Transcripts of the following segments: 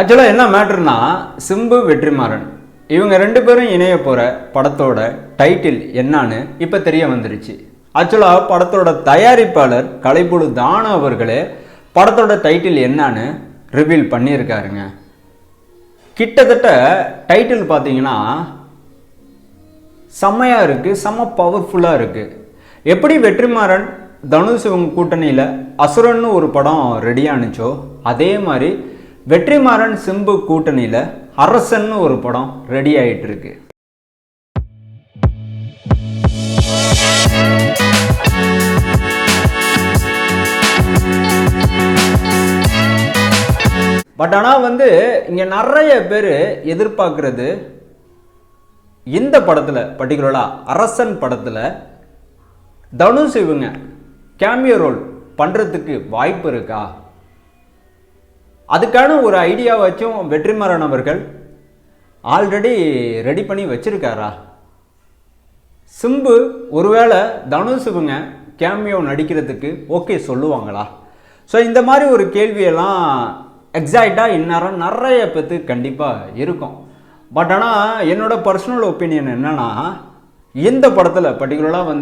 ஆக்சுவலாக என்ன மேட்ருனா, சிம்பு வெற்றிமாறன் இவங்க ரெண்டு பேரும் இணைய போகிற படத்தோட டைட்டில் என்னான்னு இப்போ தெரிய வந்துருச்சு. ஆக்சுவலாக படத்தோட தயாரிப்பாளர் கலைப்புழு தானு அவர்களே படத்தோட டைட்டில் என்னான்னு ரிவீல் பண்ணியிருக்காருங்க. கிட்டத்தட்ட டைட்டில் பார்த்தீங்கன்னா செம்மையாக இருக்குது, செம்ம பவர்ஃபுல்லாக இருக்குது. எப்படி வெற்றிமாறன் தனுஷ் இவங்க கூட்டணியில் அசுரன்னு ஒரு படம் ரெடியானுச்சோ, அதே மாதிரி வெற்றிமாறன் சிம்பு கூட்டணியில் அரசன்னு ஒரு படம் ரெடி ஆகிட்டு இருக்கு. பட் ஆனால் இங்கே நிறைய பேர் எதிர்பார்க்கறது இந்த படத்தில், பர்டிகுலராக அரசன் படத்தில் தனுஷ் இவங்க கேமியோ ரோல் பண்ணுறதுக்கு வாய்ப்பு இருக்கா, அதுக்கான ஒரு ஐடியா வச்சும் வெற்றிமாறன் அவர்கள் ஆல்ரெடி ரெடி பண்ணி வச்சிருக்காரா, சிம்பு ஒருவேளை தனுஷ் இவங்க கேமியோ நடிக்கிறதுக்கு ஓகே சொல்லுவாங்களா? ஸோ இந்த மாதிரி ஒரு கேள்வியெல்லாம் எக்ஸாக்டாக இந்நேரம் நிறைய பேருக்கு கண்டிப்பாக இருக்கும். பட் ஆனால் என்னோட பர்சனல் ஒப்பீனியன் என்னன்னா, இந்த படத்தில் பர்டிகுலராக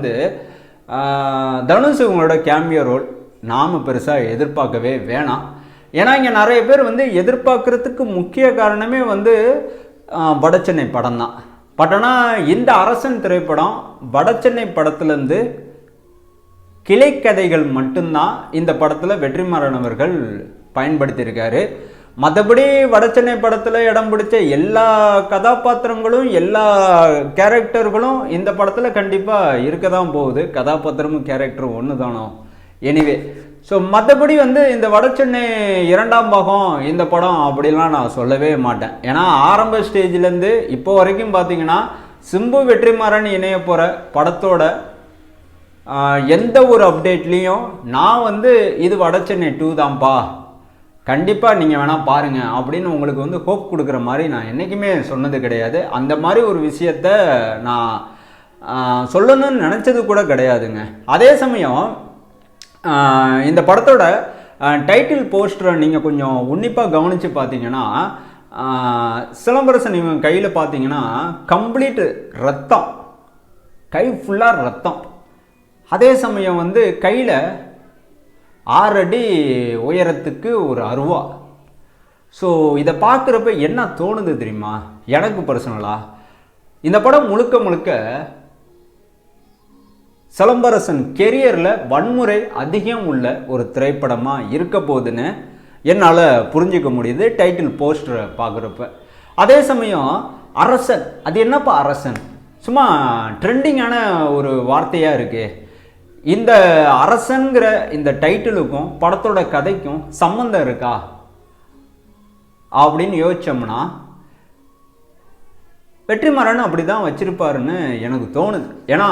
தனுஷ் இவங்களோட கேமியோ ரோல் நாம் பெருசாக எதிர்பார்க்கவே வேணாம். ஏன்னா இங்கே நிறைய பேர் எதிர்பார்க்கறதுக்கு முக்கிய காரணமே வடச்சென்னை படம் தான். பட் ஆனால் இந்த அரசன் திரைப்படம் வடச்சென்னை படத்துலேருந்து கிளைக்கதைகள் மட்டும்தான் இந்த படத்தில் வெற்றிமாறன் அவர்கள் பயன்படுத்தியிருக்காரு. மற்றபடி வடச்சென்னை படத்தில் இடம் பிடிச்ச எல்லா கதாபாத்திரங்களும் எல்லா கேரக்டர்களும் இந்த படத்தில் கண்டிப்பாக இருக்க தான் போகுது. கதாபாத்திரமும் கேரக்டரும் ஒன்று தானோ. எனிவே, ஸோ மற்றபடி இந்த வடச்சென்னை 2ஆம் பாகம் இந்த படம் அப்படிலாம் நான் சொல்லவே மாட்டேன். ஏன்னா ஆரம்ப ஸ்டேஜ்லேருந்து இப்போ வரைக்கும் பார்த்தீங்கன்னா சிம்பு வெற்றிமாறன் இணைய போகிற படத்தோட எந்த ஒரு அப்டேட்லேயும் நான் இது வடச்சென்னை 2 தான்ப்பா, கண்டிப்பாக நீங்கள் வேணால் பாருங்கள் அப்படின்னு உங்களுக்கு ஹோப் கொடுக்குற மாதிரி நான் என்றைக்குமே சொன்னது கிடையாது. அந்த மாதிரி ஒரு விஷயத்த நான் சொல்லணும்னு நினச்சது கூட கிடையாதுங்க. அதே சமயம் இந்த படத்தோட டைட்டில் போஸ்டரை நீங்கள் கொஞ்சம் உன்னிப்பாக கவனித்து பார்த்தீங்கன்னா, சிலம்பரசன் இவங்க கையில் பார்த்தீங்கன்னா கம்ப்ளீட் ரத்தம், கை ஃபுல்லாக ரத்தம். அதே சமயம் கையில் 6 அடி உயரத்துக்கு ஒரு அருவா. ஸோ இதை பார்க்குறப்ப என்ன தோணுது தெரியுமா? எனக்கு பர்சனலாக இந்த படம் முழுக்க முழுக்க சிலம்பரசன் கெரியரில் வன்முறை அதிகம் உள்ள ஒரு திரைப்படமாக இருக்க போகுதுன்னு என்னால் புரிஞ்சிக்க முடியுது டைட்டில் போஸ்டரை பார்க்குறப்ப. அதே சமயம் அரசன், அது என்னப்பா அரசன், சும்மா ட்ரெண்டிங்கான ஒரு வார்த்தையாக இருக்குது. இந்த அரசன்கிற இந்த டைட்டிலுக்கும் படத்தோட கதைக்கும் சம்மந்தம் இருக்கா அப்படின்னு யோசிச்சோம்னா வெற்றிமாறன் அப்படி தான் வச்சிருப்பாருன்னு எனக்கு தோணுது. ஏன்னா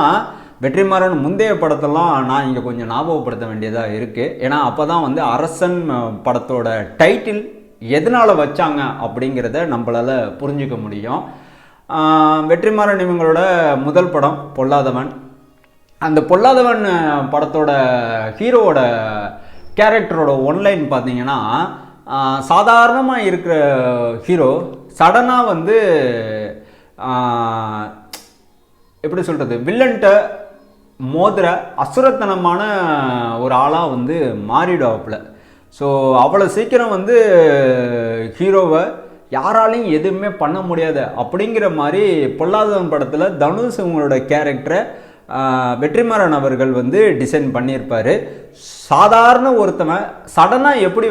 வெற்றிமாறன் முந்தைய படத்தெல்லாம் நான் இங்கே கொஞ்சம் ஞாபகப்படுத்த வேண்டியதாக இருக்குது. ஏன்னா அப்போ தான் அரசன் படத்தோட டைட்டில் எதனால் வச்சாங்க அப்படிங்கிறத நம்மளால் புரிஞ்சிக்க முடியும். வெற்றிமாறன் இவங்களோட முதல் படம் பொல்லாதவன். அந்த பொல்லாதவன் படத்தோட ஹீரோவோட கேரக்டரோட ஒன்லைன் பார்த்தீங்கன்னா, சாதாரணமாக இருக்கிற ஹீரோ சடனாக எப்படி சொல்கிறது, வில்லன்ட்ட மோதிர அசுரத்தனமான ஒரு ஆளாக மாறிடுவாப்புல. ஸோ அவ்வளோ சீக்கிரம் ஹீரோவை யாராலையும் எதுவுமே பண்ண முடியாது அப்படிங்கிற மாதிரி பொல்லாதவன் படத்தில் தனுஷ் இவங்களோட கேரக்டரை வெற்றிமாறன் அவர்கள் டிசைன் பண்ணியிருப்பார். சாதாரண ஒருத்தவன் சடனாக எப்படி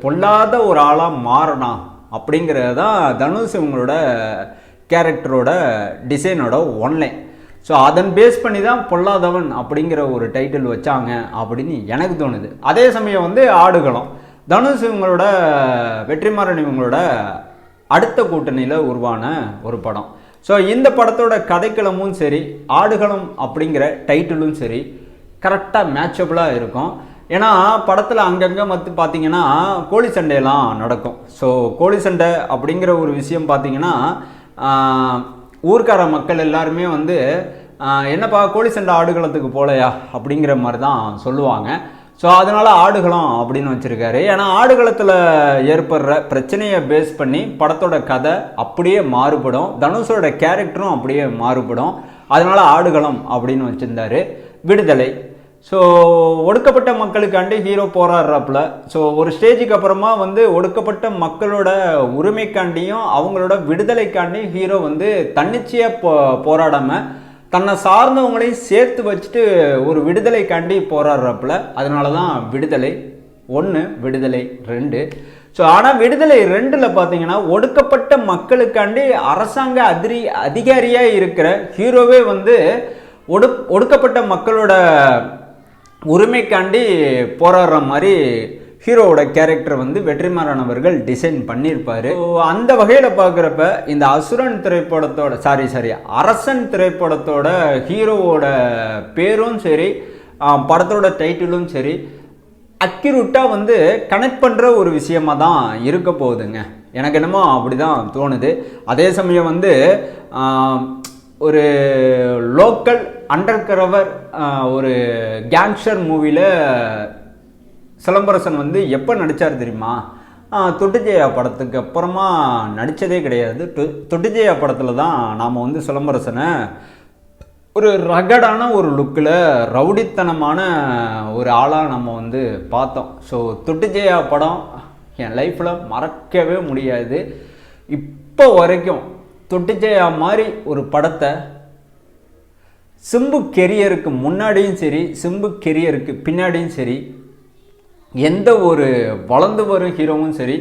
பொல்லாத ஒரு ஆளாக மாறணும் அப்படிங்கிறது தான் தனுஷ் இவங்களோட கேரக்டரோட டிசைனோட ஒன்லைன். ஸோ அதன் பேஸ் பண்ணி தான் பொல்லாதவன் அப்படிங்கிற ஒரு டைட்டில் வச்சாங்க அப்படின்னு எனக்கு தோணுது. அதே சமயம் ஆடுகளம், தனுஷ் இவங்களோட வெற்றிமாறன் இவங்களோட அடுத்த கூட்டணியில் உருவான ஒரு படம். ஸோ இந்த படத்தோட கதைக்களமும் சரி, ஆடுகளம் அப்படிங்கிற டைட்டிலும் சரி கரெக்டாக மேட்சபிளாக இருக்கும். ஏன்னா படத்தில் அங்கங்கே பார்த்தீங்கன்னா கோழி சண்டையெல்லாம் நடக்கும். ஸோ கோழி சண்டை அப்படிங்கிற ஒரு விஷயம் பார்த்தீங்கன்னா ஊர்க்கார மக்கள் எல்லாருமே என்னப்பா கோழி சண்டை ஆடுகளத்துக்கு போகலையா அப்படிங்கிற மாதிரி தான் சொல்லுவாங்க. ஸோ அதனால் ஆடுகளம் அப்படின்னு வச்சுருக்காரு. ஏன்னா ஆடுகளத்தில் ஏற்படுற பிரச்சனையை பேஸ் பண்ணி படத்தோட கதை அப்படியே மாறுபடும், தனுஷோட கேரக்டரும் அப்படியே மாறுபடும். அதனால் ஆடுகளம் அப்படின்னு வச்சுருந்தாரு. விடுதலை, ஸோ ஒடுக்கப்பட்ட மக்களுக்காண்டி ஹீரோ போராடுறாப்புல. ஸோ ஒரு ஸ்டேஜுக்கு அப்புறமா வந்து ஒடுக்கப்பட்ட மக்களோட உரிமைக்காண்டியும் அவங்களோட விடுதலைக்காண்டி ஹீரோ வந்து தன்னிச்சையாக போராடாமல் தன்னை சார்ந்தவங்களையும் சேர்த்து வச்சுட்டு ஒரு விடுதலைக்காண்டி போராடுறாப்புல. அதனால தான் விடுதலை 1, விடுதலை 2. ஸோ ஆனால் விடுதலை 2ல் பார்த்தீங்கன்னா ஒடுக்கப்பட்ட மக்களுக்காண்டி அரசாங்க அதிகாரியாக இருக்கிற ஹீரோவே வந்து ஒடுக்கப்பட்ட மக்களோட உரிமைக்காண்டி போராடுற மாதிரி ஹீரோவோட கேரக்டர் வந்து வெற்றிமாறன் அவர்கள் டிசைன் பண்ணியிருப்பார். அந்த வகையில் பார்க்குறப்ப இந்த அசுரன் திரைப்படத்தோட அரசன் திரைப்படத்தோட ஹீரோவோட பேரும் சரி, படத்தோட டைட்டிலும் சரி, அக்யூரேட்டாக வந்து கனெக்ட் பண்ணுற ஒரு விஷயமாக தான் இருக்க போகுதுங்க. எனக்கு என்னமோ அப்படி தான் தோணுது. அதே சமயம் வந்து ஒரு லோக்கல் அண்டர் கவர் ஒரு கேங்ஸ்டர் மூவியில் சிலம்பரசன் வந்து எப்போ நடித்தார் தெரியுமா? தொட்டுஜெயா படத்துக்கு அப்புறமா நடித்ததே கிடையாது. தொட்டுஜெயா படத்தில் தான் நாம் வந்து சிலம்பரசனை ஒரு ரகடான ஒரு லுக்கில் ரவுடித்தனமான ஒரு ஆளாக நம்ம வந்து பார்த்தோம். ஸோ தொட்டுஜெயா படம் என் லைஃப்பில் மறக்கவே முடியாது. இப்போ வரைக்கும் தொட்டுஜெயா மாதிரி ஒரு படத்தை சிம்பு கெரியருக்கு முன்னாடியும் சரி, சிம்பு கெரியருக்கு பின்னாடியும் சரி, எந்த ஒரு வளர்ந்து வரும் ஹீரோவும் சரி,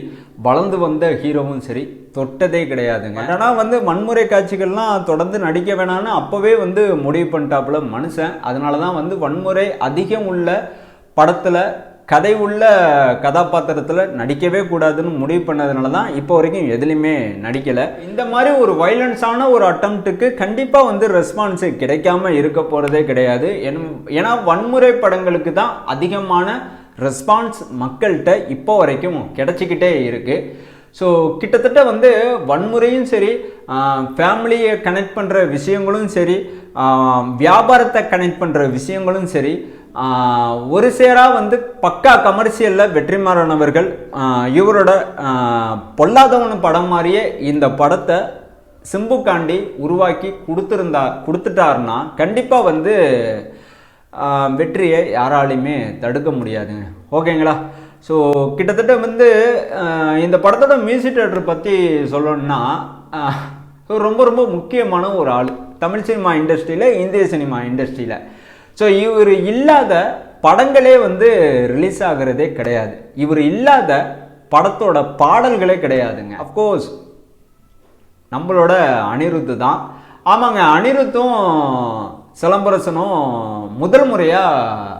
வளர்ந்து வந்த ஹீரோவும் சரி தொட்டதே கிடையாதுங்க. ஆனால் வந்து வன்முறை காட்சிகள்லாம் தொடர்ந்து நடிக்க வேணான்னு அப்போவே வந்து முடிவு பண்ணிட்டாப்புல மனுஷன். அதனால தான் வந்து வன்முறை அதிகம் உள்ள படத்தில் கதை உள்ள கதாபாத்திரத்தில் நடிக்கவே கூடாதுன்னு முடிவு பண்ணதுனால தான் இப்போ வரைக்கும் எதுலையுமே நடிக்கலை. இந்த மாதிரி ஒரு வைலன்ஸான ஒரு அட்டம்ப்ட்டுக்கு கண்டிப்பாக வந்து ரெஸ்பான்ஸு கிடைக்காம இருக்க போகிறதே கிடையாது. ஏன்னா வன்முறை படங்களுக்கு தான் அதிகமான ரெஸ்பான்ஸ் மக்கள்கிட்ட இப்போ வரைக்கும் கிடைச்சிக்கிட்டே இருக்குது. ஸோ கிட்டத்தட்ட வந்து வன்முறையும் சரி, ஃபேமிலியை கனெக்ட் பண்ணுற விஷயங்களும் சரி, வியாபாரத்தை கனெக்ட் பண்ணுற விஷயங்களும் சரி, ஒரு சேராக வந்து பக்கா கமர்ஷியலில் வெற்றிமாறன் அவர்கள் இவரோட பொல்லாதவன் படம் மாதிரியே இந்த படத்தை சிம்புக்காண்டி உருவாக்கி கொடுத்துட்டாருன்னா கண்டிப்பாக வந்து வெற்றியை யாராலையுமே தடுக்க முடியாதுங்க. ஓகேங்களா? ஸோ கிட்டத்தட்ட வந்து இந்த படத்தோட மியூசிக் டைரக்டர் பற்றி சொல்லணும்னா ரொம்ப ரொம்ப முக்கியமான ஒரு ஆள் தமிழ் சினிமா இண்டஸ்ட்ரியில், இந்திய சினிமா இண்டஸ்ட்ரியில். ஸோ இவர் இல்லாத படங்களே வந்து ரிலீஸ் ஆகிறதே கிடையாது. இவர் இல்லாத படத்தோட பாடல்களே கிடையாதுங்க. அஃப்கோர்ஸ் நம்மளோட அனிருத்து தான். ஆமாங்க, அனிருத்தும் சிலம்பரசனும் முதல் முறையாக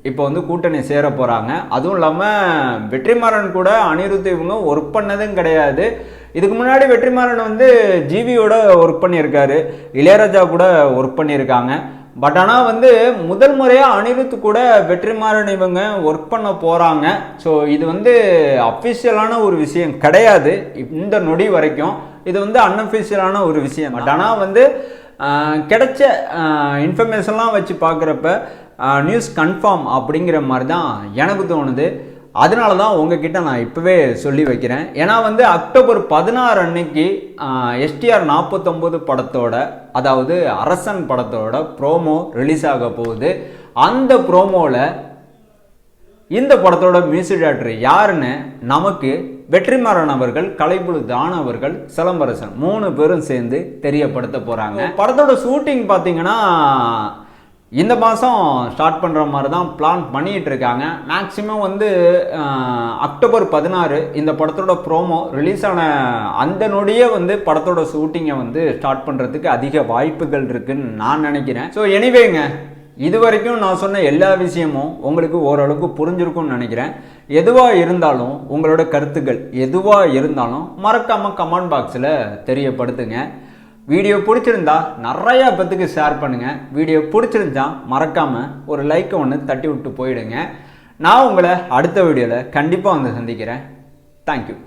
இப்போ வந்து கூட்டணி சேர போகிறாங்க. அதுவும் இல்லாமல் வெற்றிமாறன் கூட அனிருத் இவங்க ஒர்க் பண்ணதும் கிடையாது. இதுக்கு முன்னாடி வெற்றிமாறன் வந்து ஜிவியோட ஒர்க் பண்ணியிருக்காரு, இளையராஜா கூட ஒர்க் பண்ணியிருக்காங்க. பட் ஆனால் வந்து முதல் முறையாக அனிருத் கூட வெற்றிமாறன் இவங்க ஒர்க் பண்ண போகிறாங்க. ஸோ இது வந்து அஃபிஷியலான ஒரு விஷயம் கிடையாது இந்த நொடி வரைக்கும். இது வந்து அன்அஃபிஷியலான ஒரு விஷயம். பட் ஆனால் வந்து கிடைச்ச இன்ஃபர்மேஷன்லாம் வச்சு பார்க்குறப்ப நியூஸ் கன்ஃபார்ம் அப்படிங்கிற மாதிரி தான் எனக்கு தோணுது. அதனால தான் உங்ககிட்ட நான் இப்போவே சொல்லி வைக்கிறேன். ஏன்னா வந்து அக்டோபர் 16 அன்னைக்கு STR 49 படத்தோட, அதாவது அரசன் படத்தோட ப்ரோமோ ரிலீஸ் ஆக போகுது. அந்த ப்ரோமோவில் இந்த படத்தோட மியூசிக் டைரக்டர் யாருன்னு நமக்கு வெற்றிமாறன் அவர்கள், கலைப்புழு தான அவர்கள், சிலம்பரசன் 3 பேரும் சேர்ந்து தெரியப்படுத்த போகிறாங்க. படத்தோட ஷூட்டிங் பார்த்தீங்கன்னா இந்த மாதம் ஸ்டார்ட் பண்ணுற மாதிரி தான் பிளான் பண்ணிகிட்டு இருக்காங்க. மேக்ஸிமம் வந்து அக்டோபர் 16 இந்த படத்தோட ப்ரோமோ ரிலீஸ் ஆன அந்த நொடியே வந்து படத்தோட ஷூட்டிங்கை வந்து ஸ்டார்ட் பண்ணுறதுக்கு அதிக வாய்ப்புகள் இருக்குன்னு நான் நினைக்கிறேன். ஸோ எனிவேங்க, இது வரைக்கும் நான் சொன்ன எல்லா விஷயமும் உங்களுக்கு ஓரளவுக்கு புரிஞ்சிருக்கும்னு நினைக்கிறேன். எதுவாக இருந்தாலும் உங்களோட கருத்துக்கள் எதுவாக இருந்தாலும் மறக்காமல் கமெண்ட் பாக்ஸில் தெரியப்படுத்துங்க. வீடியோ பிடிச்சிருந்தா நிறையா பேத்துக்கு ஷேர் பண்ணுங்கள். வீடியோ பிடிச்சிருந்தா மறக்காமல் ஒரு லைக்கை ஒன்று தட்டி விட்டு போயிடுங்க. நான் உங்களை அடுத்த வீடியோவில் கண்டிப்பாக வந்து சந்திக்கிறேன். தேங்க்யூ.